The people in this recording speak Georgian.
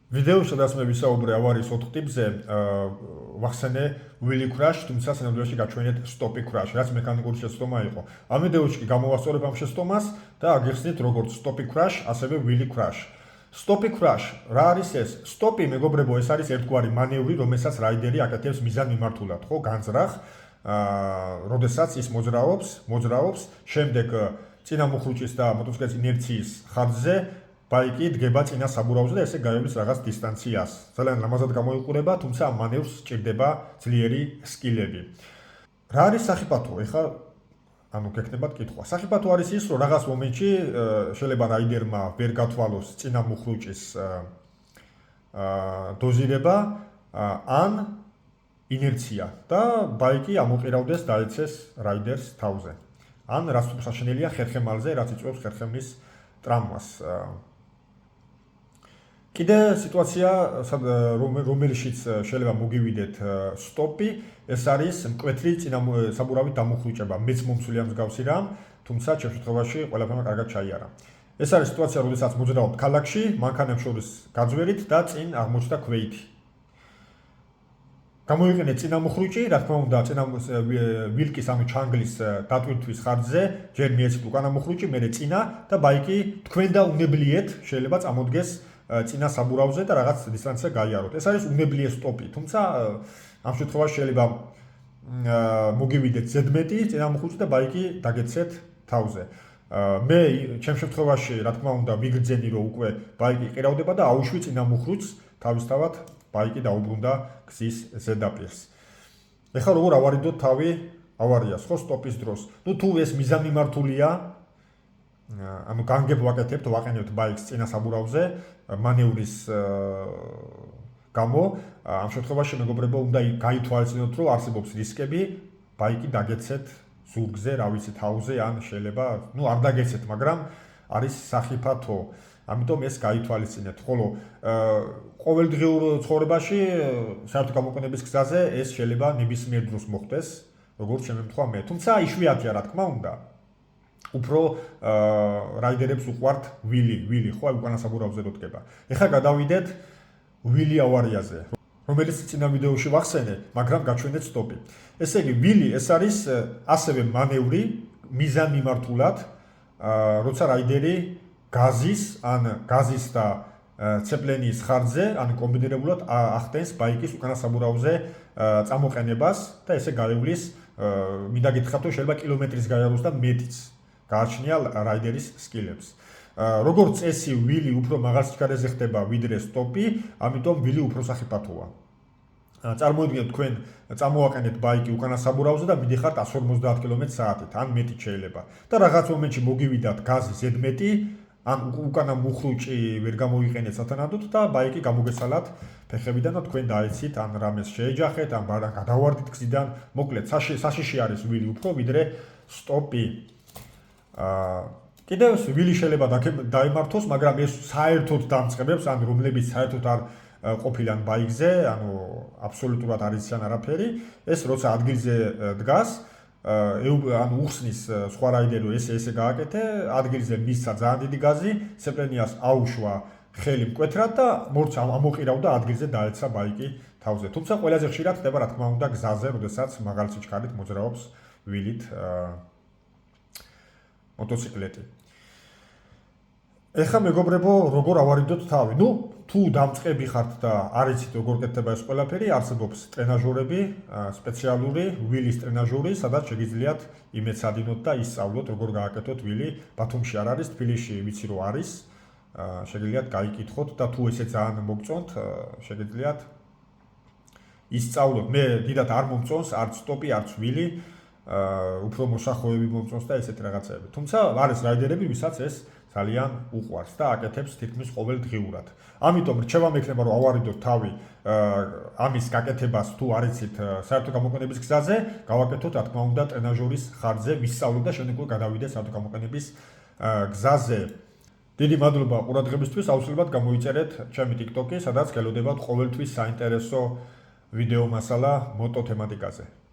ვიდეოში სადაც მე ვისაუბრე ავარიის 4 ტიპზე, ვახსენე wheelie crash, თუმცა სინამდვილეში გაჩვენეთ stoppy crash, რაც მექანიკური შეცდომა იყო. ამ ვიდეოში კი გამოვასწორებ ამ შეცდომას და აგიხსნით როგორც stoppy crash, ასევე wheelie crash. Stoppy crash, რა არის ეს? Stoppy, მეგობრებო, ეს არის ერთგვარი მანევრი, რომელსაც რაიდერი აკეთებს მიზანმიმართულად, ხო, განზრახ, როდესაც ის მოძრაობს, შემდეგ წინა მუხრუჭის და მოტოციკლის ინერციის ხარჯზე ბაიკი დგება წინა საბურავზე და ესე გაივლის რაღაც დისტანციას. ძალიან ლამაზად გამოიყურება, თუმცა ამ მანევრს სჭირდება ძლიერი სკილები. რა არის სახიფათო? ეხლა გექნებათ კითხვა. სახიფათო არის ის, რომ რაღაც მომენტში შეიძლება რაიდერმა ვერ გათვალოს წინა მუხრუჭის დოზირება ან ინერცია და ბაიკი ამოყირავდეს დაეცეს რაიდერს თავზე. ან რაც შეშენელია ხერხემალზე, რაც იწვევს ხერხემლის ტრამვას. კიდე სიტუაცია, რომელშიც შეიძლება მოგივიდეთ სტოპი, ეს არის მკვეთრი წინა საბურავით დამუხრუჭება. მეც მომსულია მსგავსი რამ, თუმცა ჩემ შემთხვევაში ყველაფერმა კარგად ჩაიარა. ეს არის სიტუაცია, როდესაც მოძრაობ ქალაქში, მანქანებს შორის გაძვერით და წინ აღმოჩნდა ქვეითი. გამოიყენეთ წინა მუხრუჭი, რა თქმა უნდა, წინა ვილკის ანუ ჩანგლის დატვირთვის ხარჯზე, ჯერ მიეცით უკანა მუხრუჭი, მერე წინა და ბაიკი თქვენ და უნებლიეთ შეიძლება წამოდგეს წინა საბურავზე და რაღაც დისტანცია გაიაროთ. ეს არის უნებლიე სტოპი, თუმცა ამ შემთხვევაში შეიძლება მოგივიდეთ ზედმეტი წინა მუხრუჭი და ბაიკი დაგეცეთ თავზე. მე ჩემ შემთხვევაში, რა თქმა უნდა, ვიგრძენი რომ უკვე ბაიკი ყირავდება და აუშვი წინა მუხრუჭს, თავისთავად ბაიკი დაუბრუნდა გზის ზედაპირს. ეხლა როგორ ავარიდოთ თავი ავარიას, ხო, სტოპის დროს. თუ ეს მიზანმიმართულია, ანუ განგებ ვაკეთებთ, ვაყენებთ ბაიკს წინა საბურავზე, მანევრის გამო, ამ შემთხვევაში მეგობრებო, უნდა გაითვალისწინოთ, რომ არსებობს რისკები, ბაიკი დაგეცეთ ზურგზე, რა ვიცი, თავზე, ან შეიძლება, არ დაგეცეთ, მაგრამ არის სახიფათო. ამიტომ ეს გაითვალისწინეთ. ხოლო ყოველდღიურ ცხოვრებაში, საერთო გამოყენების გზაზე ეს შეიძლება ნებისმიერ დროს მოხდეს, როგორც შემემთხვა მე. თუმცა იშვიათია, რა თქმა უნდა. უფრო რაიდერებს უყვართ wheelie, ხო, უკანა საბურავზე რო დგება. ეხლა გადავიდეთ wheelie ავარიაზე, რომელიც წინა ვიდეოში ვახსენე, მაგრამ გაჩვენეთ სტოპი. ესე იგი, wheelie ეს არის ასევე მანევრი მიზანმიმართულად, როცა რაიდერი გაზის და ცეპლენის ხარჯზე, ან კომბინირებულად ახდენს ბაიკის უკანა საბურავზე წამოყენებას და ესე გაივლის, მინდა გითხრათ, რომ შეიძლება კილომეტრის გაიაროს და მეტიც გააჩნია რაიდერის სკილებს. როგორც წესი, wheelie უფრო მაღალ სიჩქარეზე ხდება ვიდრე სტოპი, ამიტომ wheelie უფრო სახიფათოა. წარმოიდგინეთ, თქვენ წამოაყენეთ ბაიკი უკანა საბურავზე და მიდიხართ 150 კმ/სთ, ან მეტიც შეიძლება. და რაღაც მომენტში მოგივიდათ გაზი ზედმეტი, ან უკანა მუხრუჭი ვერ გამოიყენეთ სათანადოდ და ბაიკი გამოგესალათ ფეხებიდან და თქვენ დაეცით, ან რამეს შეეჯახეთ, ან გადავარდით გზიდან, მოკლედ საშიში არის wheelie უფრო ვიდრე სტოპი. კიდევ wheelie შეიძლება დაიმართოს, მაგრამ ეს საერთოდ დამწყებებს, ან რომლებიც საერთოდ არ ყოფილან ბაიკზე, ანუ აბსოლუტურად არ იციან არაფერი, ეს როცა ადგილზე დგას, ანუ უხსნის სხვა რაიდერი ესე გააკეთე, ადგილზე მისცა ძალიან დიდი გაზი, ცეპლენიას აუშვა ხელი მკვეთრად და ამოყირავდა ადგილზე დაეცა ბაიკი თავზე. თუმცა ყველაზე ხშირად ხდება, რა თქმა უნდა, გზაზე, როდესაც მაღალი სიჩქარით მოძრაობს wheelie-ით მოტოციკლეტი. ეხლა მეგობრებო, როგორ ავარიდოთ თავი? თუ დამწყები ხართ და არ იცით როგორ კეთდება ეს ყველაფერი, არსებობს ტრენაჟორები, სპეციალური wheelie-ის ტრენაჟორი, სადაც შეგიძლიათ იმეცადინოთ და ისწავლოთ როგორ გააკეთოთ wheelie. ბათუმში არ არის, თბილისში ვიცი რომ არის. შეგიძლიათ გაიკითხოთ და თუ ესე ძალიან მოგწონთ, შეგიძლიათ ისწავლოთ. მე დიდად არ მომწონს არც სტოპი, არც wheelie, უფრო მოსახოვები მომწონს და ესეთ რაღაცები. თუმცა არის რაიდერები, ვისაც ეს ძალიან უყვარს და აკეთებს თითქმის ყოველდღიურად. ამიტომ რჩევა მექნება, რომ ავარიდოთ თავი ამის გაკეთებას, თუ არ იცით საერთო გამოყენების გზაზე, გავაკეთოთ, რა თქმა უნდა, ტრენაჟორის ხარჯზე, ვისწავლოთ და შემდეგ გადავიდეთ საერთო გამოყენების გზაზე. დიდი მადლობა ყურადღებისთვის, აუცილებლად გამოიწერეთ ჩემი TikTok-ი, სადაც გელოდებათ ყოველთვის საინტერესო ვიდეო მასალა მოტო თემატიკაზე.